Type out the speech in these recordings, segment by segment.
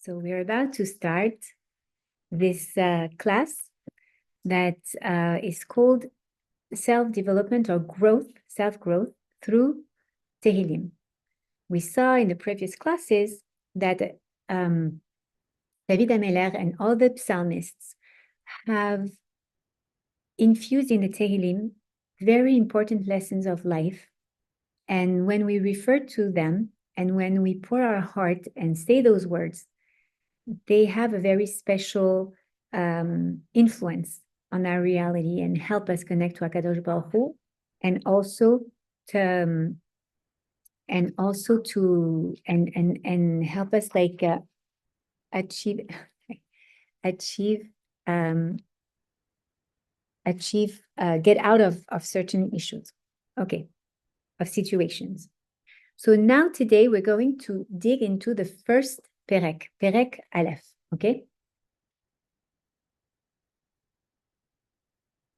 So we're about to start this class that is called self-development or growth, self-growth through Tehilim. We saw in the previous classes that David HaMelech and all the psalmists have infused in the Tehilim very important lessons of life. And when we refer to them and when we pour our heart and say those words, they have a very special influence on our reality and help us connect to HaKadosh Baruch Hu, and also to help us like achieve get out of certain issues, okay, of situations. So now today we're going to dig into the first Perek Aleph, okay?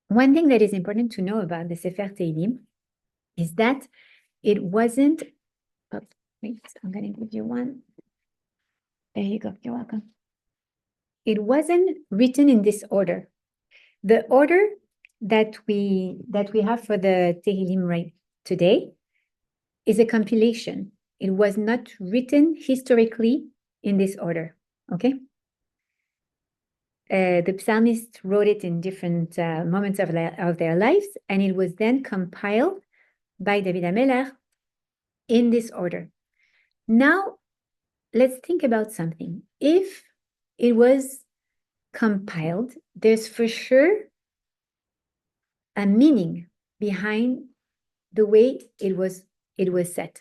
One thing that is important to know about the Sefer Tehilim is that it wasn't, wait, I'm going to give you one. There you go, you're welcome. It wasn't written in this order. The order that we have for the Tehilim right today is a compilation. It was not written historically in this order, okay? The psalmist wrote it in different moments of their lives, and it was then compiled by David HaMelech in this order. Now, let's think about something. If it was compiled, there's for sure a meaning behind the way it was set.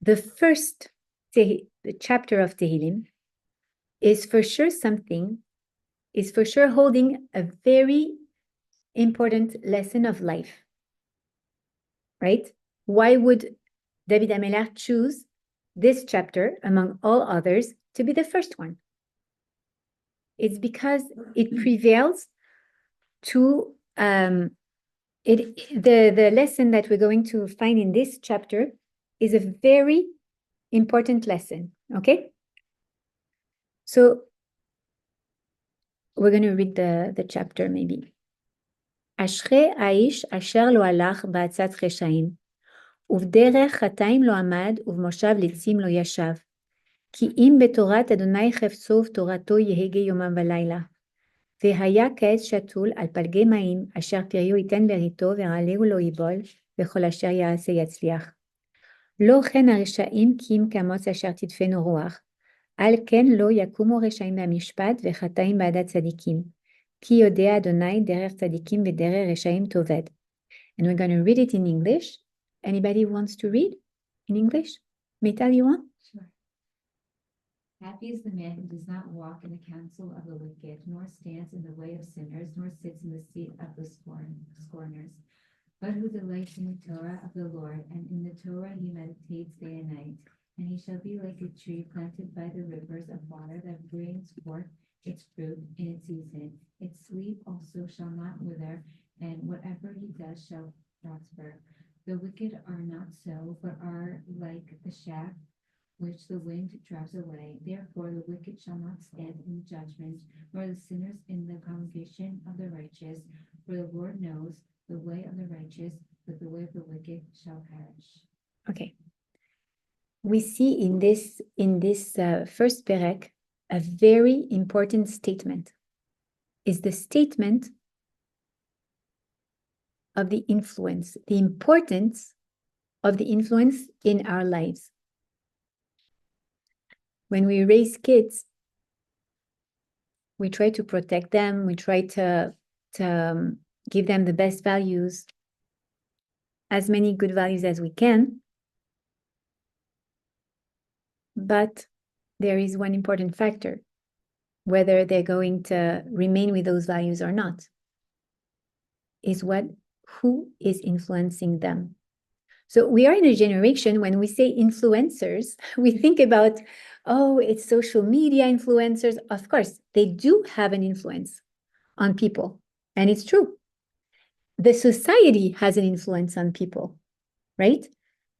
The first the chapter of Tehilim is for sure holding a very important lesson of life, right? Why would David HaMelech choose this chapter among all others to be the first one? It's because it prevails to the lesson that we're going to find in this chapter is a very important lesson, okay? So we're going to read the chapter maybe. אשרי האיש אשר לא הלך בעצת חשעים, ובדרך חטאים לא עמד, ובמושב לצים לא ישב. כי אם בתורת אדוני חפצו תורתו יהגה יומם ולילה. והיה כעץ שתול על פלגי מים, אשר פריו ייתן בריתו, ורעלהו לא ייבול, וכל אשר יעשה יצליח. לא כן הרשעים כי אם כמוץ אשר תדפנו רוח, על כן לא יקומו רשעים במשפט, וחטאים בעדת צדיקים. כי יודע אדוני דרך צדיקים ודרך רשעים תאבד. And we're going to read it in English. Anybody wants to read in English? Mital, you want? Sure. Happy is the man who does not walk in the counsel of the wicked, nor stands in the way of sinners, nor sits in the seat of the scorners, but who delights in the Torah of the Lord, and in the Torah he meditates day and night. And he shall be like a tree planted by the rivers of water that brings forth its fruit in its season. Its leaf also shall not wither, and whatever he does shall prosper. The wicked are not so, but are like the chaff which the wind drives away. Therefore the wicked shall not stand in judgment, nor the sinners in the congregation of the righteous. For the Lord knows the way of the righteous, but the way of the wicked shall perish. Okay. We see in this first perek a very important statement. Is the statement of the influence, the importance of the influence in our lives. When we raise kids, we try to protect them, we try to give them the best values, as many good values as we can. But there is one important factor, whether they're going to remain with those values or not, is who is influencing them. So we are in a generation when we say influencers, we think about, oh, it's social media influencers. Of course, they do have an influence on people, and it's true. The society has an influence on people, right?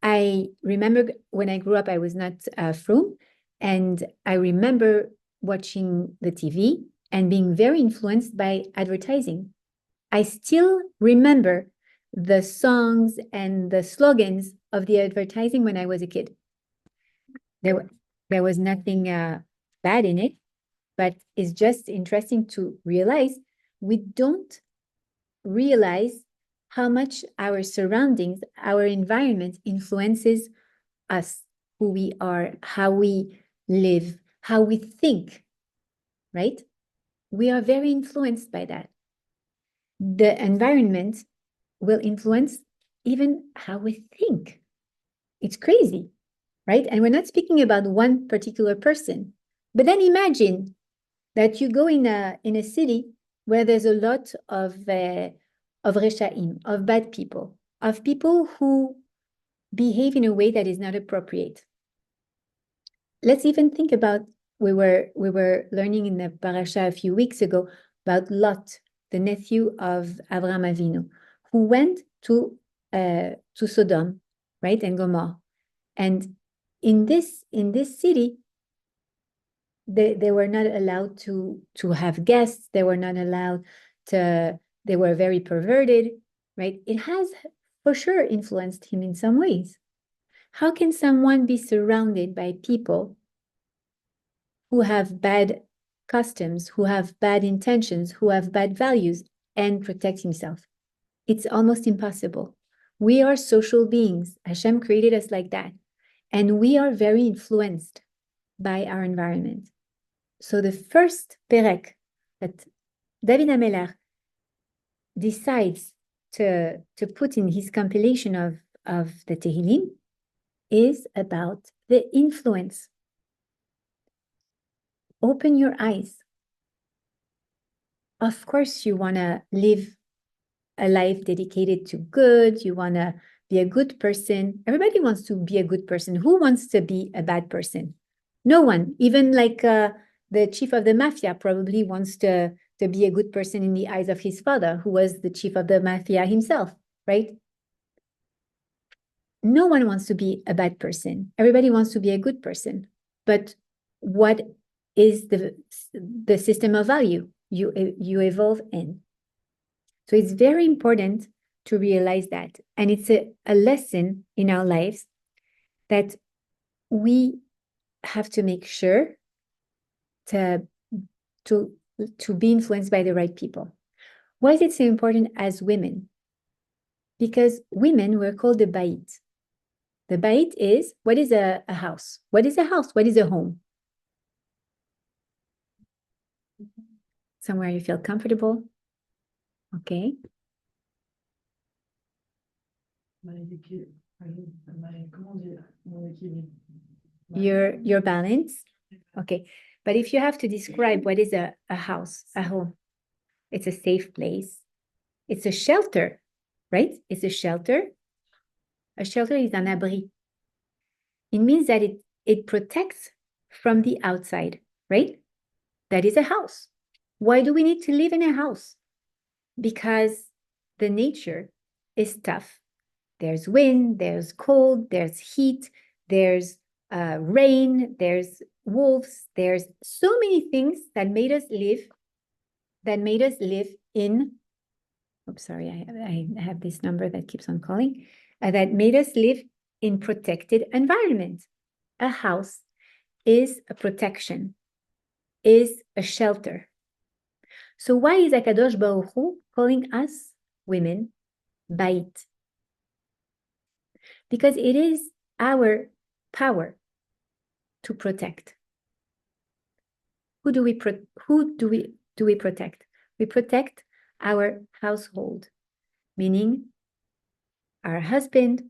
I remember when I grew up, I was not frum, And I remember watching the TV and being very influenced by advertising. I still remember the songs and the slogans of the advertising when I was a kid. There was nothing bad in it, but it's just interesting to realize we don't realize how much our surroundings, our environment influences us, who we are, how we live, how we think, right? We are very influenced by that. The environment will influence even how we think. It's crazy, right? And we're not speaking about one particular person. But then imagine that you go in a city where there's a lot of reshaim, of bad people, of people who behave in a way that is not appropriate. Let's even think about, we were learning in the parasha a few weeks ago about Lot, the nephew of Avraham Avinu, who went to Sodom, right, and Gomorrah. And in this city, they were not allowed to have guests. They were not allowed to. They were very perverted, right? It has for sure influenced him in some ways. How can someone be surrounded by people who have bad customs, who have bad intentions, who have bad values, and protect himself? It's almost impossible. We are social beings. Hashem created us like that. And we are very influenced by our environment. So the first perek that David HaMelech decides to put in his compilation of the Tehilim is about the influence. Open your eyes. Of course, you want to live a life dedicated to good. You want to be a good person. Everybody wants to be a good person. Who wants to be a bad person? No one. Even like the chief of the mafia probably wants to be a good person in the eyes of his father, who was the chief of the mafia himself, right? No one wants to be a bad person. Everybody wants to be a good person. But what is the system of value you evolve in? So it's very important to realize that. And it's a lesson in our lives that we have to make sure to be influenced by the right people. Why is it so important as women? Because women were called the bait. The bait is, what is a house? What is a house? What is a home? Somewhere you feel comfortable. Okay. Your balance. Okay. But if you have to describe what is a house, a home, it's a safe place. It's a shelter, right? It's a shelter. A shelter is an abri. It means that it protects from the outside, right? That is a house. Why do we need to live in a house? Because the nature is tough. There's wind, there's cold, there's heat, there's rain, there's wolves, there's so many things that made us live in, oops, sorry, I have this number that keeps on calling, that made us live in protected environment. A house is a protection, is a shelter. So why is HaKadosh Baruch Hu calling us women bait? Because it is our power to protect. Who do we protect? We protect our household, meaning our husband,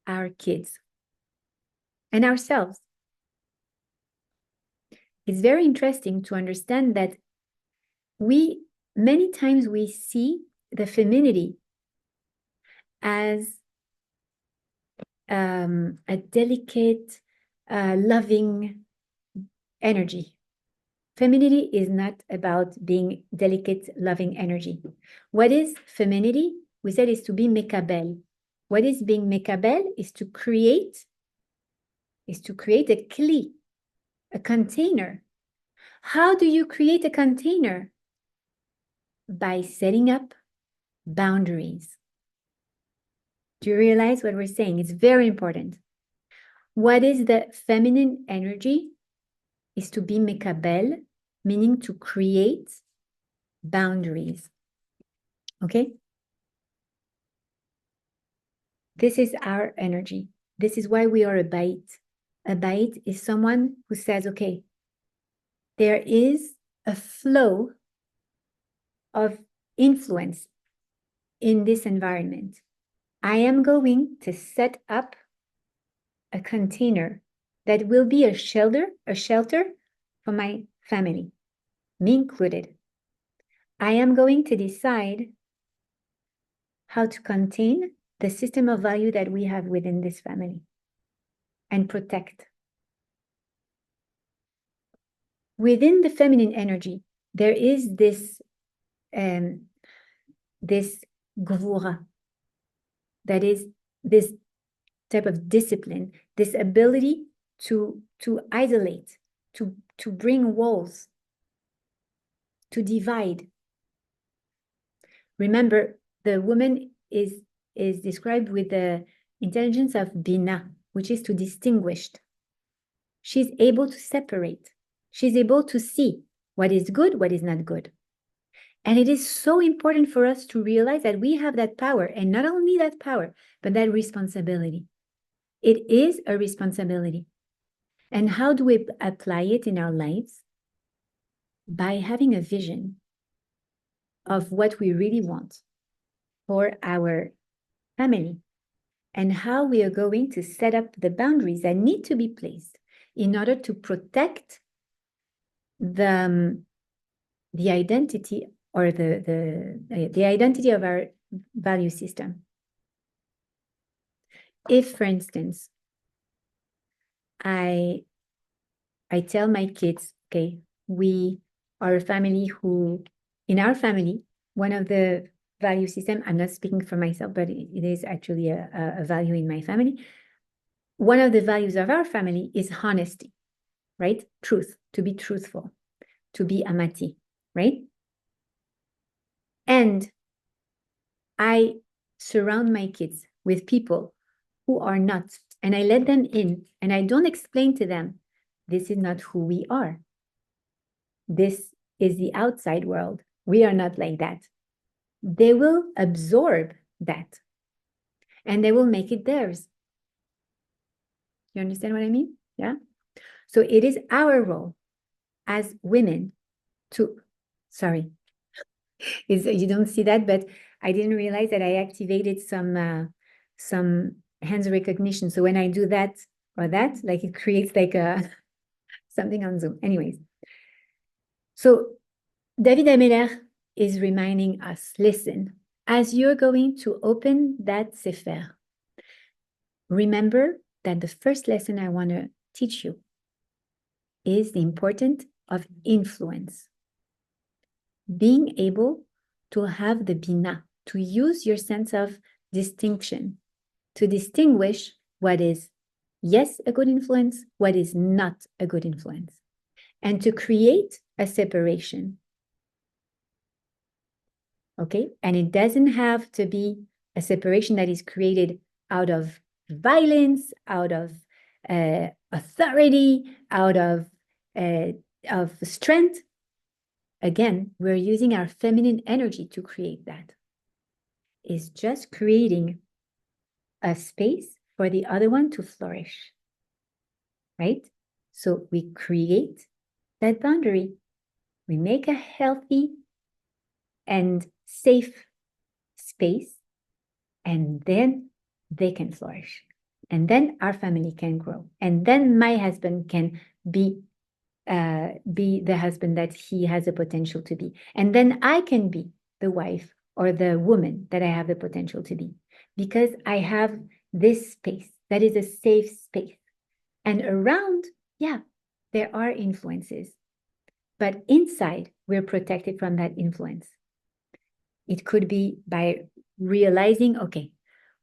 our kids, and ourselves. It's very interesting to understand that many times we see the femininity as a delicate, loving energy. Femininity is not about being delicate, loving energy. What is femininity? We said is to be mekabel. What is being mekabel? Is to create a kli, A container. How do you create a container? By setting up boundaries. Do you realize what we're saying? It's very important. What is the feminine energy? Is to be mekabel, meaning to create boundaries. Okay? This is our energy. This is why we are a bait. A bait is someone who says, okay, there is a flow of influence in this environment. I am going to set up a container that will be a shelter for my family, me included. I am going to decide how to contain the system of value that we have within this family and protect. Within the feminine energy, there is this gvura, that is this type of discipline, this ability to isolate, to bring walls, to divide. Remember, the woman is described with the intelligence of Bina, which is to distinguish. She's able to separate. She's able to see what is good, what is not good. And it is so important for us to realize that we have that power, and not only that power, but that responsibility. It is a responsibility. And how do we apply it in our lives? By having a vision of what we really want for our family and how we are going to set up the boundaries that need to be placed in order to protect the identity or the identity of our value system. If, for instance, I tell my kids, okay, we are a family who, in our family, one of the value system, I'm not speaking for myself, but it is actually a value in my family. One of the values of our family is honesty, right? Truth, to be truthful, to be amati, right? And I surround my kids with people who are not, and I let them in, and I don't explain to them, this is not who we are. This is the outside world. We are not like that. They will absorb that, and they will make it theirs. You understand what I mean? Yeah. So it is our role as women to, sorry, you don't see that, but I didn't realize that I activated some hands recognition. So when I do that or that, like it creates like a something on Zoom. Anyways, so David Ameller is reminding us, listen, as you're going to open that sefer, remember that the first lesson I want to teach you is the importance of influence. Being able to have the bina, to use your sense of distinction, to distinguish what is, yes, a good influence, what is not a good influence, and to create a separation. Okay? And it doesn't have to be a separation that is created out of violence, out of authority, out of strength. Again, we're using our feminine energy to create that. It's just creating a space for the other one to flourish, right? So we create that boundary. We make a healthy and safe space, and then they can flourish. And then our family can grow. And then my husband can be the husband that he has the potential to be. And then I can be the wife or the woman that I have the potential to be, because I have this space that is a safe space. And around, yeah, there are influences, but inside we're protected from that influence. It could be by realizing, okay,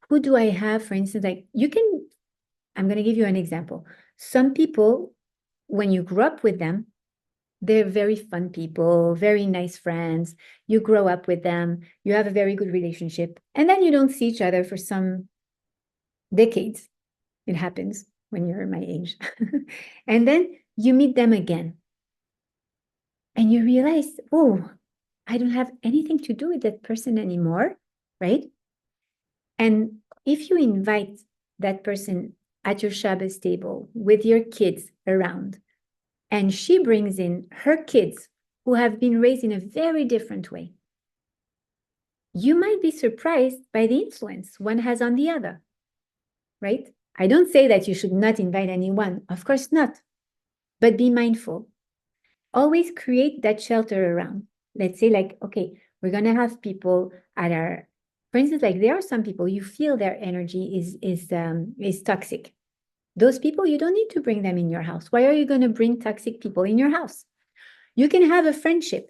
who do I have, for instance, like I'm going to give you an example. Some people when you grew up with them, they're very fun people, very nice friends. You grow up with them, you have a very good relationship, and then you don't see each other for some decades. It happens when you're my age. And then you meet them again. And you realize, oh, I don't have anything to do with that person anymore, right? And if you invite that person at your Shabbos table with your kids around, and she brings in her kids who have been raised in a very different way, you might be surprised by the influence one has on the other, right? I don't say that you should not invite anyone, of course not, but be mindful. Always create that shelter around. Let's say like, okay, we're going to have people at our, for instance, like there are some people you feel their energy is toxic. Those people, you don't need to bring them in your house. Why are you going to bring toxic people in your house? You can have a friendship,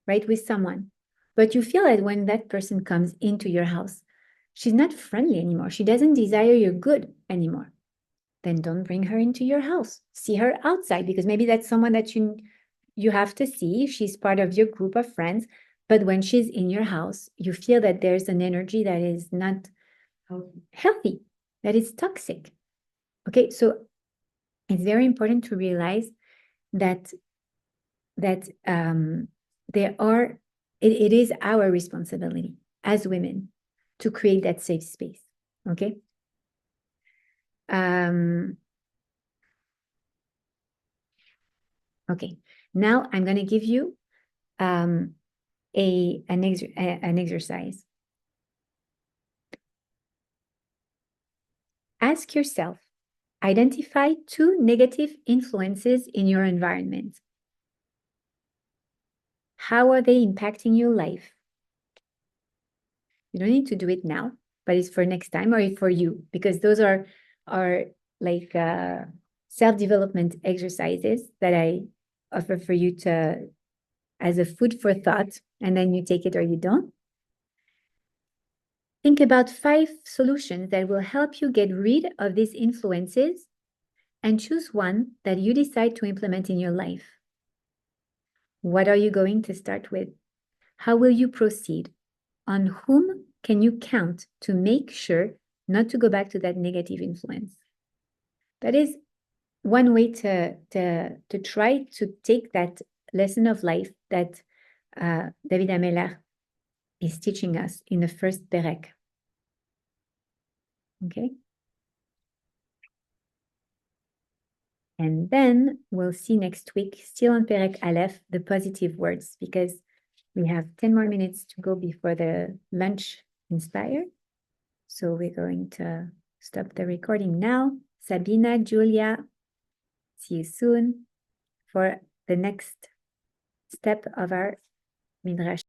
right, with someone, but you feel that when that person comes into your house, she's not friendly anymore. She doesn't desire your good anymore. Then don't bring her into your house. See her outside, because maybe that's someone that you have to see. She's part of your group of friends. But when she's in your house, you feel that there's an energy that is not healthy, that is toxic. Okay, so it's very important to realize that it is our responsibility as women to create that safe space. Okay. Okay. Now I'm going to give you an exercise. Ask yourself, identify 2 negative influences in your environment. How are they impacting your life? You don't need to do it now, but it's for next time or for you, because those are like self-development exercises that I offer for you to as a food for thought, and then you take it or you don't. Think about 5 solutions that will help you get rid of these influences and choose one that you decide to implement in your life. What are you going to start with? How will you proceed? On whom can you count to make sure not to go back to that negative influence? That is one way to try to take that lesson of life that David Ameller is teaching us in the first Perek. Okay. And then we'll see next week, still on Perek Aleph, the positive words, because we have 10 more minutes to go before the lunch inspire. So we're going to stop the recording now. Sabina, Julia, see you soon for the next step of our Midrash.